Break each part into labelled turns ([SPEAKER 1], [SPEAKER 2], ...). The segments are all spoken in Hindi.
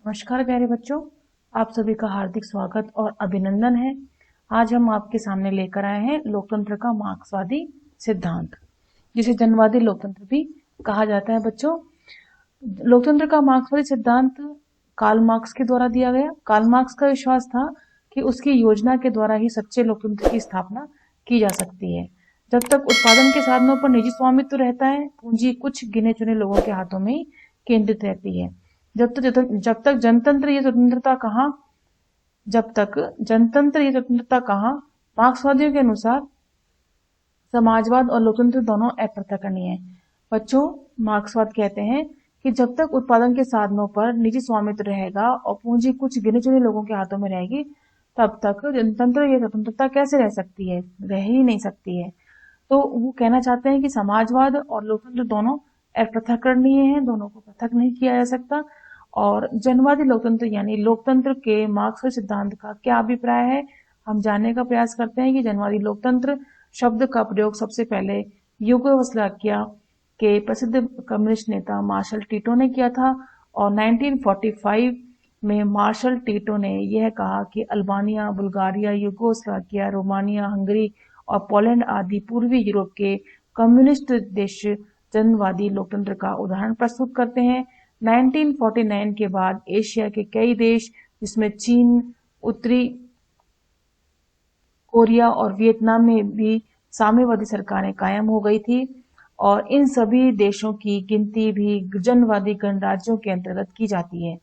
[SPEAKER 1] नमस्कार प्यारे बच्चों, आप सभी का हार्दिक स्वागत और अभिनंदन है। आज हम आपके सामने लेकर आए हैं लोकतंत्र का मार्क्सवादी सिद्धांत, जिसे जनवादी लोकतंत्र भी कहा जाता है। बच्चों, लोकतंत्र का मार्क्सवादी सिद्धांत कार्ल मार्क्स के द्वारा दिया गया। कार्ल मार्क्स का विश्वास था कि उसकी योजना के द्वारा ही सच्चे लोकतंत्र की स्थापना की जा सकती है। जब तक उत्पादन के साधनों पर निजी स्वामित्व रहता है, पूंजी कुछ गिने चुने लोगों के हाथों में ही केंद्रित रहती है। जब तक जनतंत्र ये स्वतंत्रता कहाँ मार्क्सवादियों के अनुसार समाजवाद और लोकतंत्र दोनों अप्रत्यक्षणीय है। बच्चों, मार्क्सवाद कहते हैं कि जब तक उत्पादन के साधनों पर निजी स्वामित्व रहेगा और पूंजी कुछ गिने चुने लोगों के हाथों में रहेगी, तब तक जनतंत्र ये स्वतंत्रता कैसे रह सकती है? रह ही नहीं सकती है। तो वो कहना चाहते हैं कि समाजवाद और लोकतंत्र दोनों अपृथकरणीय हैं, दोनों को पृथक नहीं किया जा सकता। और जनवादी लोकतंत्र यानी लोकतंत्र के मार्क्सवादी सिद्धांत का क्या अभिप्राय है, हम जानने का प्रयास करते हैं कि जनवादी लोकतंत्र शब्द का प्रयोग सबसे पहले यूगोस्लाविया के प्रसिद्ध कम्युनिस्ट नेता मार्शल टीटो ने किया था। और 1945 में मार्शल टीटो ने यह कहा कि Albania, Bulgaria, Yugoslavia, Romania, Hungary और पोलैंड आदि पूर्वी यूरोप के कम्युनिस्ट देश जनवादी लोकतंत्र का उदाहरण प्रस्तुत करते हैं। 1949 के बाद एशिया के कई देश, जिसमें चीन, उत्तरी कोरिया और वियतनाम में भी साम्यवादी सरकारें कायम हो गई थी, और इन सभी देशों की गिनती भी जनवादी गणराज्यों के अंतर्गत की जाती है।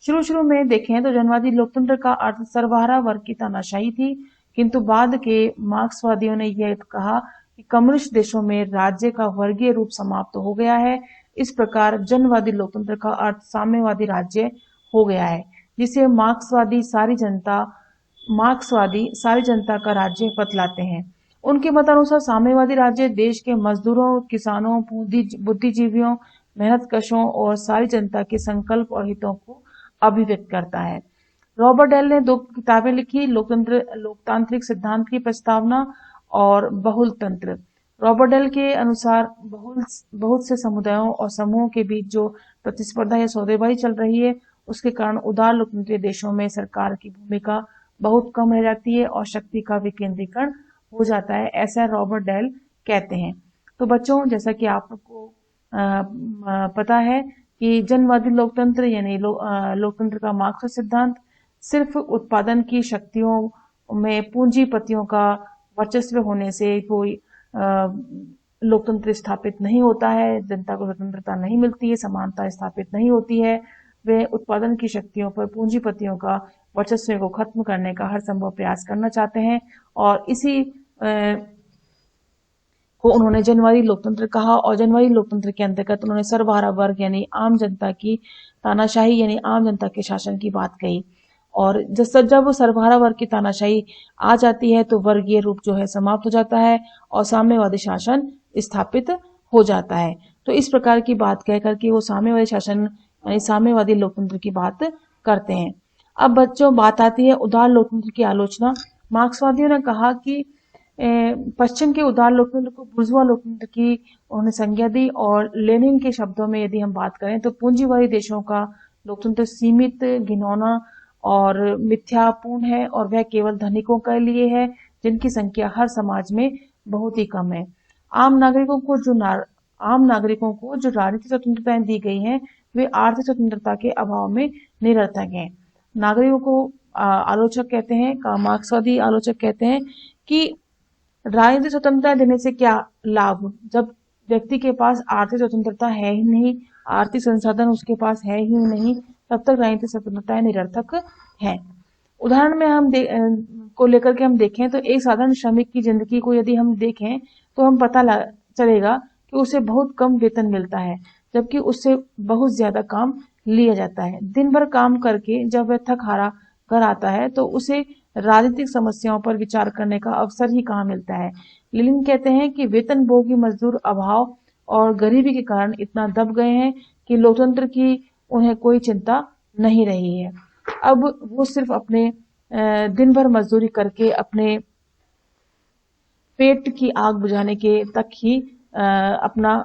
[SPEAKER 1] शुरू में देखें तो जनवादी लोकतंत्र का अर्थ सर्वहारा वर्ग की तानाशाही थी, किंतु बाद के मार्क्सवादियों ने यह कहा कि कम्युनिस्ट देशों में राज्य का वर्गीय रूप समाप्त हो गया है। इस प्रकार जनवादी लोकतंत्र का अर्थ साम्यवादी राज्य हो गया है, जिसे मार्क्सवादी सारी जनता का राज्य बतलाते हैं। उनके मतानुसार साम्यवादी राज्य देश के मजदूरों, किसानों, बुद्धिजीवियों, मेहनतकशों और सारी जनता के संकल्प और हितों को अभिव्यक्त करता है। रॉबर्ट डेल ने 2 किताबें लिखी, लोकतांत्रिक सिद्धांत की प्रस्तावना और बहुलतंत्र। रॉबर्ट डेल के अनुसार बहुत से समुदायों और समूहों के बीच जो प्रतिस्पर्धा या सौदेबाजी चल रही है, उसके कारण उदार लोकतंत्री देशों में सरकार की भूमिका बहुत कम रह जाती है और शक्ति का विकेंद्रीकरण हो जाता है, ऐसा रॉबर्ट डेल कहते हैं। तो बच्चों, जैसा कि आपको पता है कि जनवादी लोकतंत्र यानी लोकतंत्र का मार्क्सवादी सिद्धांत सिर्फ उत्पादन की शक्तियों में पूंजीपतियों का वर्चस्व होने से कोई लोकतंत्र स्थापित नहीं होता है। जनता को स्वतंत्रता नहीं मिलती है, समानता स्थापित नहीं होती है। वे उत्पादन की शक्तियों पर पूंजीपतियों का वर्चस्व को खत्म करने का हर संभव प्रयास करना चाहते हैं, और इसी को उन्होंने जनवादी लोकतंत्र कहा। और जनवादी लोकतंत्र के अंतर्गत उन्होंने सर्वहारा वर्ग यानी आम जनता की तानाशाही यानी आम जनता के शासन की बात कही। और जब सर्वहारा वर्ग की तानाशाही आ जाती है तो वर्गीय रूप जो है समाप्त हो जाता है और साम्यवादी शासन स्थापित हो जाता है। तो इस प्रकार की बात कह करके वो साम्यवादी शासन यानी साम्यवादी लोकतंत्र की बात करते हैं। अब बच्चों, बात आती है उदार लोकतंत्र की आलोचना। मार्क्सवादियों ने कहा कि पश्चिम के उदार लोकतंत्र को बुर्जुआ लोकतंत्र की उन्होंने संज्ञा दी, और लेनिन के शब्दों में यदि हम बात करें तो पूंजीवादी देशों का लोकतंत्र सीमित, घिनौना और मिथ्यापूर्ण है, और वह केवल धनिकों के लिए है जिनकी संख्या हर समाज में बहुत ही कम है। आम नागरिकों को जो राजनीतिक स्वतंत्रताएं दी गई हैं, वे आर्थिक स्वतंत्रता के अभाव में निरर्थक हैं। नागरिकों को आलोचक कहते हैं, मार्क्सवादी आलोचक कहते हैं कि राजनीतिक स्वतंत्रता देने से क्या लाभ, जब व्यक्ति के पास आर्थिक स्वतंत्रता है ही नहीं, आर्थिक संसाधन उसके पास है ही नहीं, तब तक राजनीतिक स्वतंत्रता निरर्थक है। उदाहरण में को लेकर के हम देखें तो एक साधारण श्रमिक की जिंदगी को यदि हम देखें तो हम पता चलेगा कि उसे बहुत कम वेतन मिलता है, जबकि उससे बहुत ज्यादा काम लिया जाता है। दिन भर काम करके जब वह थक हारा घर आता है तो उसे राजनीतिक समस्याओं पर विचार करने का अवसर ही कहाँ मिलता है। लेनिन कहते हैं कि वेतनभोगी मजदूर अभाव और गरीबी के कारण इतना दब गए हैं कि लोकतंत्र की उन्हें कोई चिंता नहीं रही है। अब वो सिर्फ अपने दिन भर मजदूरी करके अपने पेट की आग बुझाने के तक ही अपना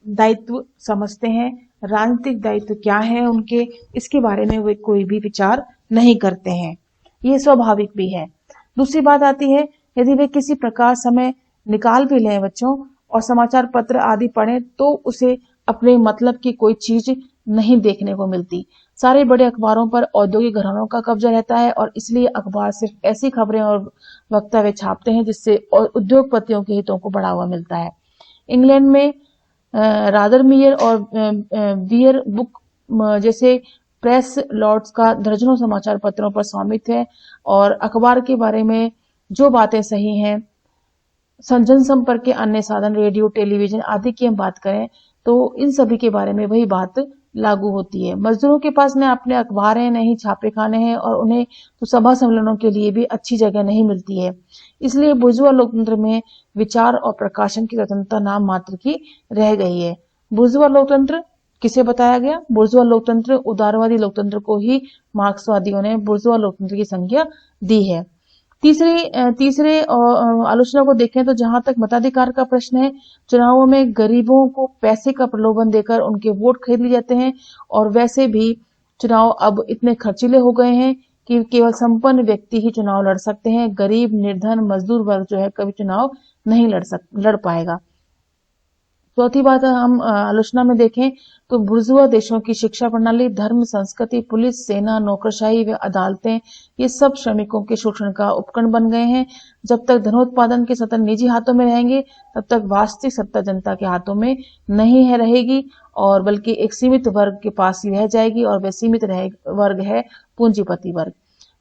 [SPEAKER 1] दायित्व समझते हैं, राजनीतिक दायित्व क्या है उनके, इसके बारे में वे कोई भी विचार नहीं करते हैं। ये स्वाभाविक भी है। दूसरी बात आती है, यदि वे किसी प्रकार समय निकाल भी लें बच्चों और समाचार पत्र आदि पढ़ें, तो उसे अपने मतलब की कोई चीज नहीं देखने को मिलती। सारे बड़े अखबारों पर औद्योगिक घरानों का कब्जा रहता है और इसलिए अखबार सिर्फ ऐसी खबरें और वक्तव्य छापते हैं जिससे उद्योगपतियों के हितों को बढ़ावा मिलता है। इंग्लैंड में रादरमियर और बियर बुक जैसे प्रेस लॉर्ड्स का दर्जनों समाचार पत्रों पर स्वामित्व है और अखबार के बारे में जो बातें सही हैं, जनसंपर्क के अन्य साधन रेडियो, टेलीविजन आदि की हम बात करें तो इन सभी के बारे में वही बात लागू होती है। मजदूरों के पास न अपने अखबार हैं, न ही छापे खाने हैं और उन्हें तो सभा सम्मेलनों के लिए भी अच्छी जगह नहीं मिलती है। इसलिए बुर्जुआ लोकतंत्र में विचार और प्रकाशन की स्वतंत्रता नाम मात्र की रह गई है। बुर्जुआ लोकतंत्र किसे बताया गया? बुर्जुआ लोकतंत्र उदारवादी लोकतंत्र को ही मार्क्सवादियों ने बुर्जुआ लोकतंत्र की संज्ञा दी है। तीसरे आलोचना को देखें तो जहां तक मताधिकार का प्रश्न है, चुनावों में गरीबों को पैसे का प्रलोभन देकर उनके वोट खरीद लिए जाते हैं और वैसे भी चुनाव अब इतने खर्चीले हो गए हैं कि केवल संपन्न व्यक्ति ही चुनाव लड़ सकते हैं। गरीब, निर्धन, मजदूर वर्ग जो है कभी चुनाव नहीं लड़ पाएगा। चौथी बात हम आलोचना में देखें तो बुर्जुआ देशों की शिक्षा प्रणाली, धर्म, संस्कृति, पुलिस, सेना, नौकरशाही व अदालतें ये सब श्रमिकों के शोषण का उपकरण बन गए हैं। जब तक धनोत्पादन के सतत निजी हाथों में रहेंगे तब तक वास्तविक सत्ता जनता के हाथों में नहीं है रहेगी और बल्कि एक सीमित वर्ग के पास ही रह जाएगी और वह सीमित वर्ग है पूंजीपति वर्ग।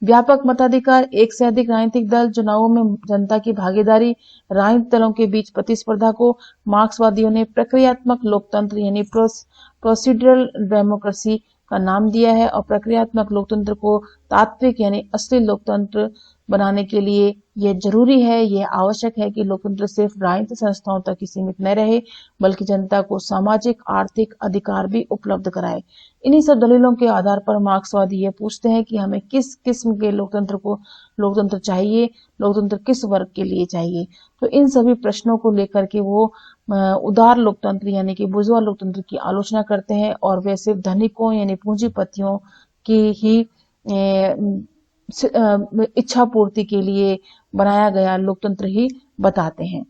[SPEAKER 1] व्यापक मताधिकार, एक से अधिक राजनीतिक दल, चुनावों में जनता की भागीदारी, राजनीतिक दलों के बीच प्रतिस्पर्धा को मार्क्सवादियों ने प्रक्रियात्मक लोकतंत्र यानी प्रोसीड्यूरल डेमोक्रेसी का नाम दिया है और प्रक्रियात्मक लोकतंत्र को तात्विक यानी असली लोकतंत्र बनाने के लिए यह जरूरी है, यह आवश्यक है कि लोकतंत्र सिर्फ राजनीतिक संस्थाओं तक ही सीमित न रहे बल्कि जनता को सामाजिक आर्थिक अधिकार भी उपलब्ध कराए। इन्हीं सब दलीलों के आधार पर मार्क्सवादी ये पूछते हैं कि हमें किस किस्म के लोकतंत्र चाहिए, लोकतंत्र किस वर्ग के लिए चाहिए। तो इन सभी प्रश्नों को लेकर के वो उदार लोकतंत्र यानी कि बुर्जुआ लोकतंत्र की आलोचना करते हैं और वे सिर्फ धनिकों यानी पूंजीपतियों की ही इच्छा पूर्ति के लिए बनाया गया लोकतंत्र ही बताते हैं।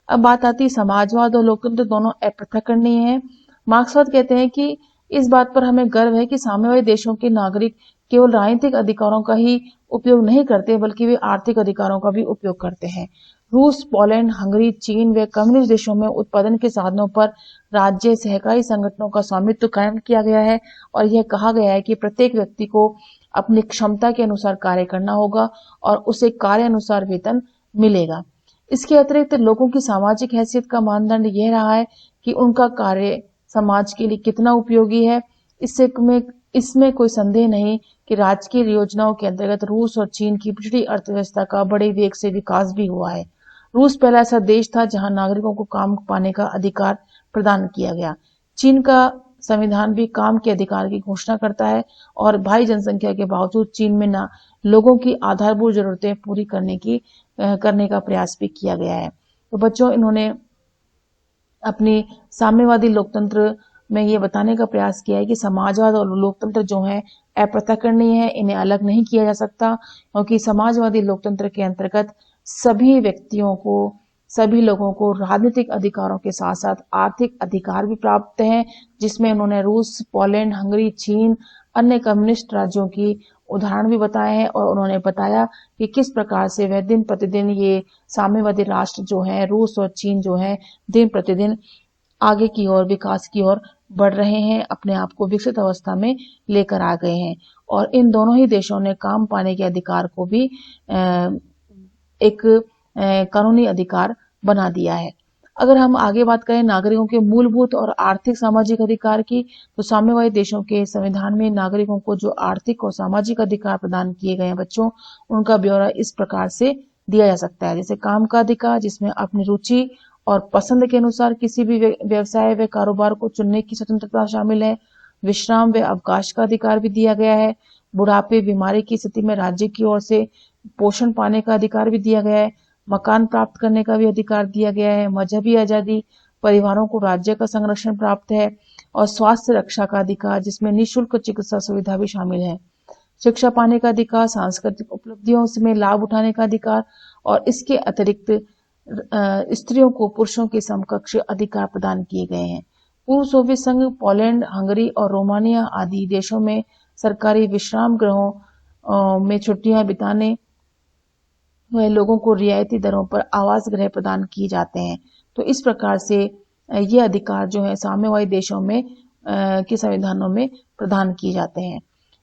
[SPEAKER 1] अब बात आती है समाजवाद और लोकतंत्र दोनों अपृथकरणीय है। मार्क्सवाद कहते हैं कि इस बात पर हमें गर्व है कि साम्यवादी देशों के नागरिक केवल राजनीतिक अधिकारों का ही उपयोग नहीं करते बल्कि वे आर्थिक अधिकारों का भी उपयोग करते हैं। रूस, पोलैंड, हंगरी, चीन व कम्युनिस्ट देशों में उत्पादन के साधनों पर राज्य सहकारी संगठनों का स्वामित्व कायम किया गया है और यह कहा गया है कि प्रत्येक व्यक्ति को अपनी क्षमता के अनुसार कार्य करना होगा और उसे कार्य अनुसार वेतन मिलेगा। इसके अतिरिक्त लोगों की सामाजिक हैसियत का मानदंड यह रहा है कि उनका कार्य समाज के लिए कितना उपयोगी है। इसमें कोई संदेह नहीं कि राजकीय योजनाओं के अंतर्गत रूस और चीन की पिछड़ी अर्थव्यवस्था का बड़े वेग से विकास भी हुआ है। रूस पहला ऐसा देश था जहां नागरिकों को काम पाने का अधिकार प्रदान किया गया। चीन का संविधान भी काम के अधिकार की घोषणा करता है और भारी जनसंख्या के बावजूद चीन में लोगों की आधारभूत जरूरतें पूरी करने का प्रयास भी किया गया है। तो बच्चों, इन्होंने अपनी साम्यवादी लोकतंत्र में ये बताने का प्रयास किया है कि समाजवाद और लोकतंत्र जो है अपृथकरणीय है, इन्हें अलग नहीं किया जा सकता क्योंकि समाजवादी लोकतंत्र के अंतर्गत सभी व्यक्तियों को, सभी लोगों को राजनीतिक अधिकारों के साथ साथ आर्थिक अधिकार भी प्राप्त हैं, जिसमें उन्होंने रूस, पोलैंड, हंगरी, चीन, अन्य कम्युनिस्ट राज्यों की उदाहरण भी बताए हैं और उन्होंने बताया कि किस प्रकार से वह दिन प्रतिदिन ये साम्यवादी राष्ट्र जो है, रूस और चीन जो है, दिन प्रतिदिन आगे की ओर, विकास की ओर बढ़ रहे हैं, अपने आप को विकसित अवस्था में लेकर आ गए हैं और इन दोनों ही देशों ने काम पाने के अधिकार को भी एक कानूनी अधिकार बना दिया है। अगर हम आगे बात करें नागरिकों के मूलभूत और आर्थिक सामाजिक अधिकार की, तो साम्यवादी देशों के संविधान में नागरिकों को जो आर्थिक और सामाजिक अधिकार प्रदान किए गए हैं बच्चों, उनका ब्यौरा इस प्रकार से दिया जा सकता है। जैसे काम का अधिकार, जिसमें अपनी रुचि और पसंद के अनुसार किसी भी व्यवसाय व कारोबार को चुनने की स्वतंत्रता शामिल है। विश्राम व अवकाश का अधिकार भी दिया गया है। बुढ़ापे, बीमारी की स्थिति में राज्य की ओर से पोषण पाने का अधिकार भी दिया गया है। मकान प्राप्त करने का भी अधिकार दिया गया है। मजहबी आजादी, परिवारों को राज्य का संरक्षण प्राप्त है। और स्वास्थ्य रक्षा का अधिकार, जिसमें निःशुल्क चिकित्सा सुविधा भी शामिल है, शिक्षा पाने का अधिकार, सांस्कृतिक उपलब्धियों में लाभ उठाने का अधिकार, और इसके अतिरिक्त स्त्रियों को पुरुषों के समकक्ष अधिकार प्रदान किए गए हैं। पूर्व सोवियत संघ, पोलैंड, हंगरी और रोमानिया आदि देशों में सरकारी विश्राम गृहों में छुट्टियां बिताने वह लोगों को रियायती दरों पर आवास गृह प्रदान किए जाते हैं। तो इस प्रकार से ये अधिकार जो है साम्यवादी देशों में के संविधानों में प्रदान किए जाते हैं।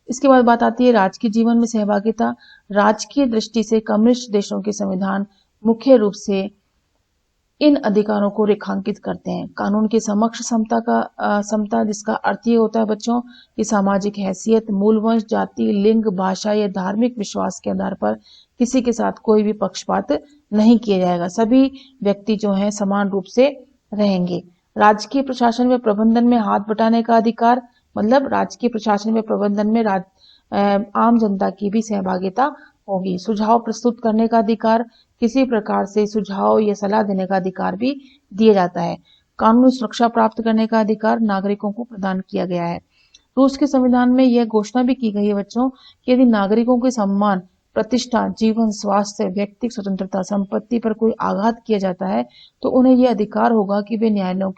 [SPEAKER 1] इसके बाद बात आती है राजकीय जीवन में सहभागिता। राजकीय दृष्टि से कम्युनिस्ट देशों के संविधान मुख्य रूप से इन अधिकारों को रेखांकित करते हैं। कानून के समक्ष समता, जिसका अर्थ ये होता है बच्चों कि सामाजिक हैसियत, मूल वंश, जाति, लिंग, भाषा या धार्मिक विश्वास के आधार पर किसी के साथ कोई भी पक्षपात नहीं किया जाएगा। सभी व्यक्ति जो हैं समान रूप से रहेंगे। राजकीय प्रशासन व प्रबंधन में हाथ बटाने का अधिकार, मतलब राजकीय प्रशासन व प्रबंधन में आम जनता की भी सहभागिता होगी। सुझाव प्रस्तुत करने का अधिकार, किसी प्रकार से सुझाव या सलाह देने का अधिकार भी दिया जाता है। कानूनी सुरक्षा प्राप्त करने का अधिकार नागरिकों को प्रदान किया गया है। रूस के संविधान में यह घोषणा भी की गई है बच्चों कि यदि नागरिकों के सम्मान, प्रतिष्ठा, जीवन, स्वास्थ्य, व्यक्तिगत स्वतंत्रता, संपत्ति पर कोई आघात किया जाता है तो उन्हें यह अधिकार होगा कि वे न्यायालयों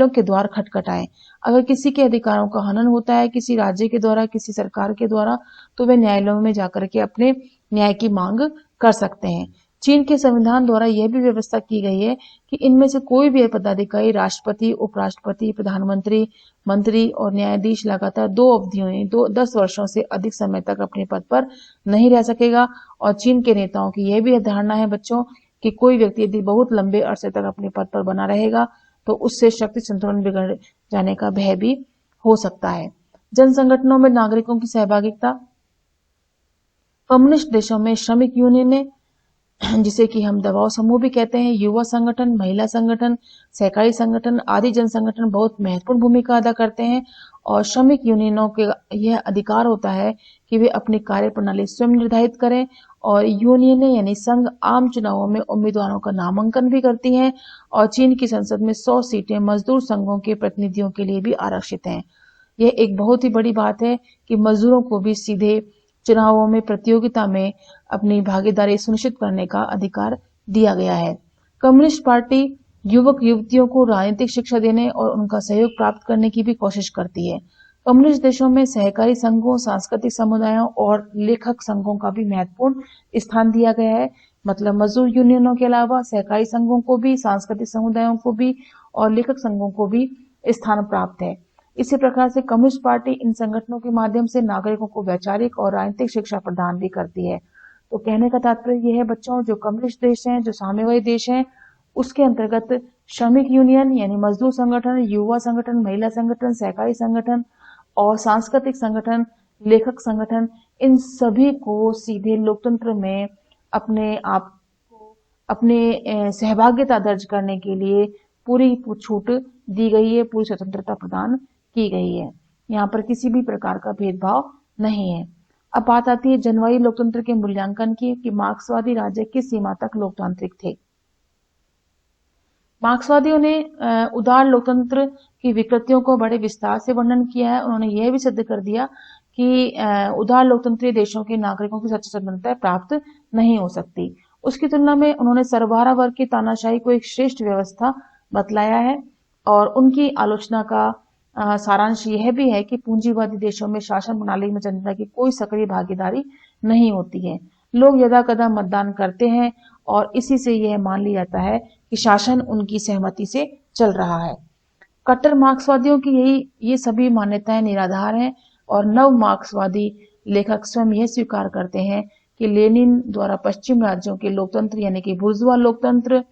[SPEAKER 1] के द्वार खटखटाएं। अगर किसी के अधिकारों का हनन होता है किसी राज्य के द्वारा, किसी सरकार के द्वारा, तो वे न्यायालयों में जाकर के अपने न्याय की मांग कर सकते हैं। चीन के संविधान द्वारा यह भी व्यवस्था की गई है कि इनमें से कोई भी पदाधिकारी, राष्ट्रपति, उपराष्ट्रपति, प्रधानमंत्री, मंत्री और न्यायाधीश लगातार 2 अवधियों में 10 वर्षों से अधिक समय तक अपने पद पर नहीं रह सकेगा। और चीन के नेताओं की यह भी धारणा है बच्चों कि कोई व्यक्ति यदि बहुत लंबे अरसे तक अपने पद पर बना रहेगा तो उससे शक्ति संतुलन बिगड़ जाने का भय भी हो सकता है। जन संगठनों में नागरिकों की सहभागिता। कम्युनिस्ट देशों में श्रमिक यूनियनें, जिसे कि हम दबाव समूह भी कहते हैं, युवा संगठन, महिला संगठन, सहकारी संगठन आदि जन संगठन बहुत महत्वपूर्ण भूमिका अदा करते हैं। और श्रमिक यूनियनों के यह अधिकार होता है कि वे अपनी कार्य प्रणाली स्वयं निर्धारित करें। और यूनियनें यानी संघ आम चुनावों में उम्मीदवारों का नामांकन भी करती हैं। और चीन की संसद में 100 सीटें मजदूर संघों के प्रतिनिधियों के लिए भी आरक्षित हैं। यह एक बहुत ही बड़ी बात है कि मजदूरों को भी सीधे चुनावों में प्रतियोगिता में अपनी भागीदारी सुनिश्चित करने का अधिकार दिया गया है। कम्युनिस्ट पार्टी युवक युवतियों को राजनीतिक शिक्षा देने और उनका सहयोग प्राप्त करने की भी कोशिश करती है। कम्युनिस्ट देशों में सहकारी संघों, सांस्कृतिक समुदायों और लेखक संघों का भी महत्वपूर्ण स्थान दिया गया है। मतलब मजदूर यूनियनों के अलावा सहकारी संघों को भी, सांस्कृतिक समुदायों को भी और लेखक संघों को भी स्थान प्राप्त है। इसी प्रकार से कम्युनिस्ट पार्टी इन संगठनों के माध्यम से नागरिकों को वैचारिक और राजनीतिक शिक्षा प्रदान भी करती है। तो कहने का तात्पर्य यह है बच्चों, जो कम्युनिस्ट देश हैं, जो साम्यवादी देश हैं, उसके अंतर्गत श्रमिक यूनियन यानी मजदूर संगठन, युवा संगठन, महिला संगठन, सहकारी संगठन और सांस्कृतिक संगठन, लेखक संगठन, इन सभी को सीधे लोकतंत्र में अपने आप को अपने सहभागिता दर्ज करने के लिए पूरी छूट दी गई है, पूरी स्वतंत्रता प्रदान की गई है। यहाँ पर किसी भी प्रकार का भेदभाव नहीं है। अब बात आती है जनवादी लोकतंत्र के मूल्यांकन की कि मार्क्सवादी राज्य किस सीमा तक लोकतांत्रिक थे। मार्क्सवादियों ने उदार लोकतंत्र की विकृतियों को बड़े विस्तार से वर्णन किया है। उन्होंने यह भी सिद्ध कर दिया कि उदार लोकतंत्री देशों के नागरिकों की सच्ची स्वतंत्रता प्राप्त नहीं हो सकती। उसकी तुलना में उन्होंने सर्वहारा वर्ग की तानाशाही को एक श्रेष्ठ व्यवस्था बतलाया है। और उनकी आलोचना का सारांश यह भी है कि पूंजीवादी देशों में शासन प्रणाली में जनता की कोई सक्रिय भागीदारी नहीं होती है। लोग यदाकदा मतदान करते हैं और इसी से यह मान लिया जाता है कि शासन उनकी सहमति से चल रहा है। कट्टर मार्क्सवादियों की ये सभी मान्यताएं निराधार हैं और नव मार्क्सवादी लेखक स्वयं यह स्वीकार करते हैं कि लेनिन द्वारा पश्चिम राज्यों के लोकतंत्र यानी कि बुर्जुआ लोकतंत्र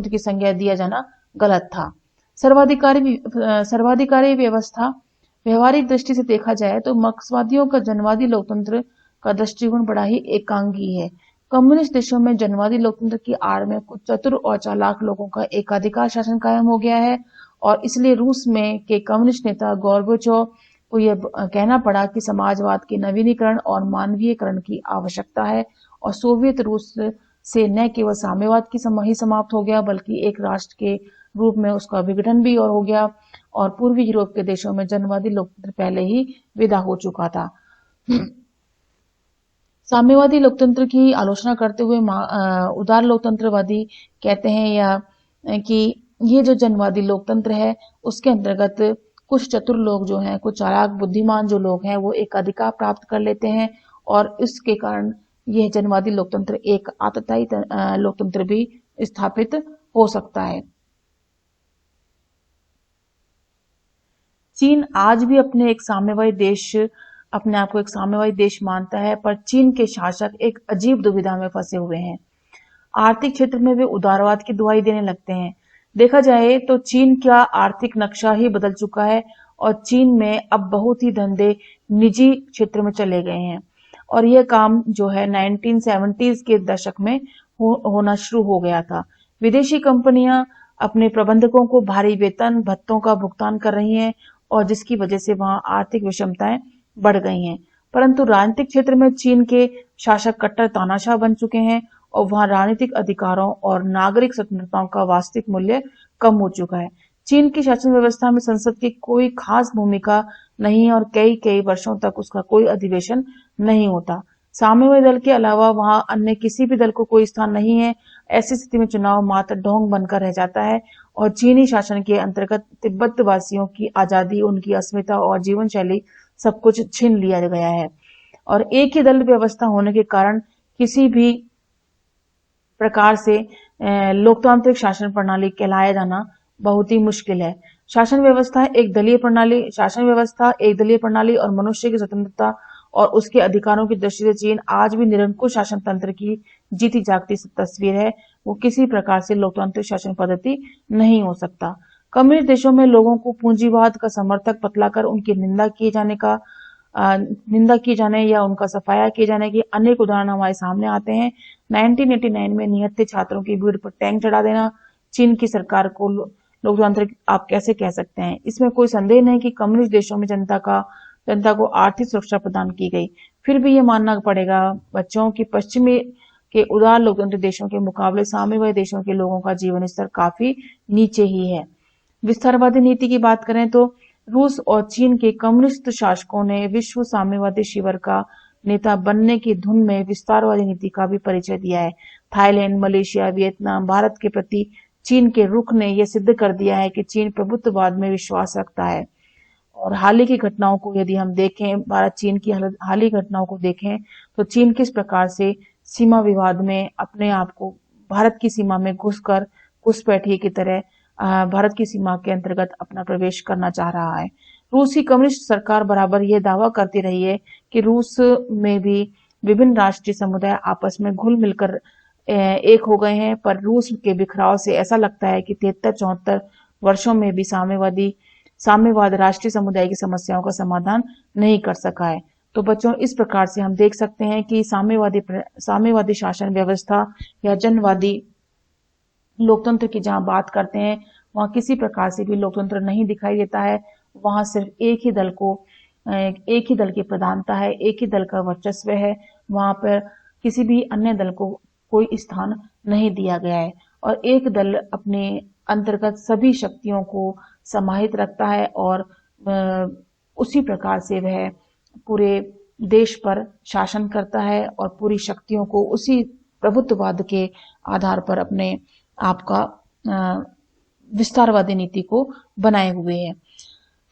[SPEAKER 1] की संज्ञा दिया जाना गलत था। सर्वाधिकारी व्यवस्था व्यवहारिक दृष्टि से देखा जाए तो मार्क्सवादियों का जनवादी लोकतंत्र का दृष्टिकोण बड़ा ही एकांगी है। कम्युनिस्ट देशों में जनवादी लोकतंत्र की आड़ में कुछ चतुर और चालाक लोगों का एकाधिकार शासन कायम हो गया है और इसलिए रूस में के कम्युनिस्ट नेता गोर्बाचोव को यह कहना पड़ा कि समाजवाद के नवीनीकरण और मानवीयकरण की आवश्यकता है और सोवियत रूस से न केवल साम्यवाद की ही समाप्त हो गया, बल्कि एक राष्ट्र के रूप में उसका विघटन भी और हो गया, और पूर्वी यूरोप के देशों में जनवादी लोकतंत्र पहले ही विदा हो चुका था। साम्यवादी लोकतंत्र की आलोचना करते हुए उदार लोकतंत्रवादी कहते हैं या कि ये जो जनवादी लोकतंत्र है उसके अंतर्गत कुछ चतुर लोग जो हैं, कुछ चालाक बुद्धिमान जो लोग हैं, वो एक अधिकार प्राप्त कर लेते हैं और इसके कारण यह जनवादी लोकतंत्र एक आतताई लोकतंत्र भी स्थापित हो सकता है। चीन आज भी अपने आप को एक साम्यवादी देश मानता है, पर चीन के शासक एक अजीब दुविधा में फंसे हुए हैं। आर्थिक क्षेत्र में वे उदारवाद की दुहाई देने लगते हैं। देखा जाए तो चीन का आर्थिक नक्शा ही बदल चुका है और चीन में अब बहुत ही धंधे निजी क्षेत्र में चले गए हैं और यह काम जो है 1970s के दशक में होना शुरू हो गया था। विदेशी कंपनियां अपने प्रबंधकों को भारी वेतन भत्तों का भुगतान कर रही हैं और जिसकी वजह से वहां आर्थिक विषमताएं बढ़ गई हैं। परंतु राजनीतिक क्षेत्र में चीन के शासक कट्टर तानाशाह बन चुके हैं और वहां राजनीतिक अधिकारों और नागरिक स्वतंत्रताओं का वास्तविक मूल्य कम हो चुका है। चीन की शासन व्यवस्था में संसद की कोई खास भूमिका नहीं है और कई कई वर्षों तक उसका कोई अधिवेशन नहीं होता। साम्यवादी दल के अलावा वहां अन्य किसी भी दल को कोई स्थान नहीं है। ऐसी स्थिति में चुनाव मात्र ढोंग बनकर रह जाता है और चीनी शासन के अंतर्गत तिब्बत वासियों की आजादी, उनकी अस्मिता और जीवन शैली सब कुछ छीन लिया गया है और एक ही दल व्यवस्था होने के कारण किसी भी प्रकार से लोकतांत्रिक शासन प्रणाली कहलाया जाना बहुत ही मुश्किल है। शासन व्यवस्था एक दलीय प्रणाली और मनुष्य की स्वतंत्रता और उसके अधिकारों की दृष्टि से चीन आज भी निरंकुश शासन तंत्र की जीती जागती तस्वीर है। वो किसी प्रकार से लोकतांत्रिक शासन पद्धति नहीं हो सकता। कम्युनिस्ट देशों में लोगों को पूंजीवाद का समर्थक बतलाकर उनकी निंदा किए जाने या उनका सफाया किए जाने के अनेक उदाहरण हमारे सामने आते हैं। 1989 में निहत्थे छात्रों की भीड़ पर टैंक चढ़ा देना चीन की सरकार को लोकतांत्रिक आप कैसे कह सकते हैं। इसमें कोई संदेह नहीं कि कम्युनिस्ट देशों में जनता को आर्थिक सुरक्षा प्रदान की गई। फिर भी ये मानना पड़ेगा बच्चों की पश्चिमी के उदार लोकतंत्र देशों के मुकाबले साम्यवादी देशों के लोगों का जीवन स्तर काफी नीचे ही है। विस्तारवादी नीति की बात करें तो रूस और चीन के कम्युनिस्ट शासकों ने विश्व साम्यवादी शिविर का नेता बनने की धुन में विस्तारवादी नीति का भी परिचय दिया है। थाईलैंड, मलेशिया, वियतनाम, भारत के प्रति चीन के रुख ने यह सिद्ध कर दिया है कि चीन प्रभुत्ववाद में विश्वास रखता है। और हाल ही की घटनाओं को यदि हम देखें, भारत चीन की हाल ही घटनाओं को देखें तो चीन किस प्रकार से सीमा विवाद में अपने आप को भारत की सीमा में घुसकर घुसपैठिए की तरह भारत की सीमा के अंतर्गत अपना प्रवेश करना चाह रहा है। रूस की कम्युनिस्ट सरकार बराबर यह दावा करती रही है कि रूस में भी विभिन्न राष्ट्रीय समुदाय आपस में घुल मिलकर एक हो गए हैं, पर रूस के बिखराव से ऐसा लगता है कि 73-74 वर्षों में भी साम्यवाद राष्ट्रीय समुदाय की समस्याओं का समाधान नहीं कर सका है। तो बच्चों, इस प्रकार से हम देख सकते हैं कि साम्यवादी शासन व्यवस्था या जनवादी लोकतंत्र की जहां बात करते हैं वहां किसी प्रकार से भी लोकतंत्र नहीं दिखाई देता है। वहां सिर्फ एक ही दल की प्रधानता है, एक ही दल का वर्चस्व है। वहां पर किसी भी अन्य दल को कोई स्थान नहीं दिया गया है और एक दल अपने अंतर्गत सभी शक्तियों को समाहित रखता है और उसी प्रकार से वह पूरे देश पर शासन करता है और पूरी शक्तियों को उसी प्रभुत्ववाद के आधार पर अपने आपका विस्तारवादी नीति को बनाए हुए है।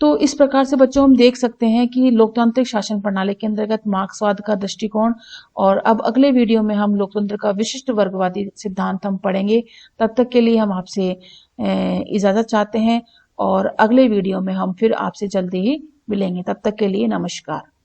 [SPEAKER 1] तो इस प्रकार से बच्चों हम देख सकते हैं कि लोकतांत्रिक शासन प्रणाली के अंतर्गत मार्क्सवाद का दृष्टिकोण। और अब अगले वीडियो में हम लोकतंत्र का विशिष्ट वर्गवादी सिद्धांत हम पढ़ेंगे। तब तक के लिए हम आपसे इजाजत चाहते हैं और अगले वीडियो में हम फिर आपसे जल्दी ही मिलेंगे। तब तक के लिए नमस्कार।